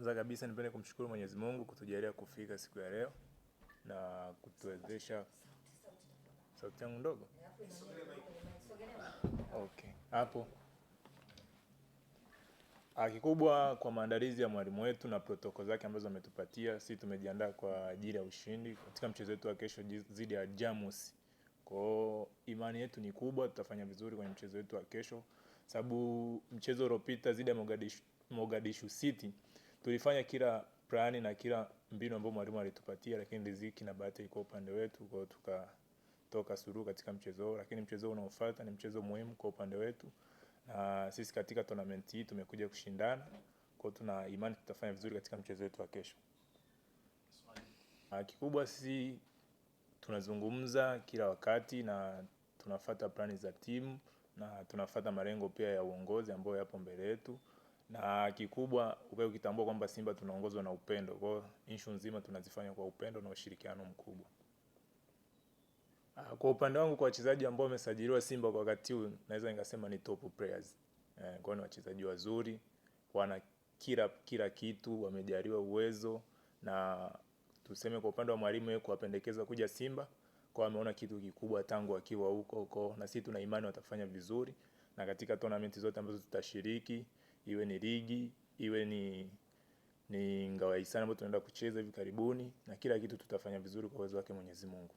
Kwanza kabisa nipende kumshukuru Mwenyezi Mungu kutujalia kufika siku ya leo na kutuwezesha. Sauti yangu ndogo? Okay. Hapo. Kikubwa kwa maandalizi ya mwalimu wetu na protoko zake ambazo ametupatia, sisi tumejiandaa kwa ajili ya ushindi katika mchezo wetu wa kesho dhidi ya Jamus. Kwa imani yetu ni kubwa, tutafanya vizuri kwenye mchezo wetu wa kesho. Sababu mchezo uliopita dhidi ya Mogadishu City tulifanya kila plani na kila mbinu ambayo mwalimu alitupatia, lakini riziki na bahati iko upande wetu, kwa tukatoka suluhu katika mchezo. Lakini mchezo unaofuata ni mchezo muhimu kwa upande wetu, na sisi katika tournament hii tumekuja kushindana, kwa tuna imani tutafanya vizuri katika mchezo wetu wa kesho. Kikubwa sisi tunazungumza kila wakati na tunafuata plani za timu na tunafuata malengo pia ya uongozi ambayo yapo mbele yetu. Na kikubwa ukae ukitambua kwamba Simba tunaongozwa na upendo. Kwa issue nzima tunazifanya kwa upendo na ushirikiano mkubwa. Kwa upande wangu, kwa wachezaji ambao wamesajiliwa Simba kwa wakati huu, naweza nikasema ni top players. Kwa ni wachezaji wazuri, wana kila kitu, wamejaliwa uwezo, na tuseme kwa upande wa mwalimu yeye kuwapendekeza kuja Simba, kwa ameona kitu kikubwa tangu akiwa huko, na sisi tuna imani watafanya vizuri. Na katika tournament zote ambazo tutashiriki, iwe ni ligi, iwe ni ngao ya hisani ambayo tunaenda kucheza hivi karibuni, na kila kitu tutafanya vizuri kwa uwezo wake Mwenyezi Mungu.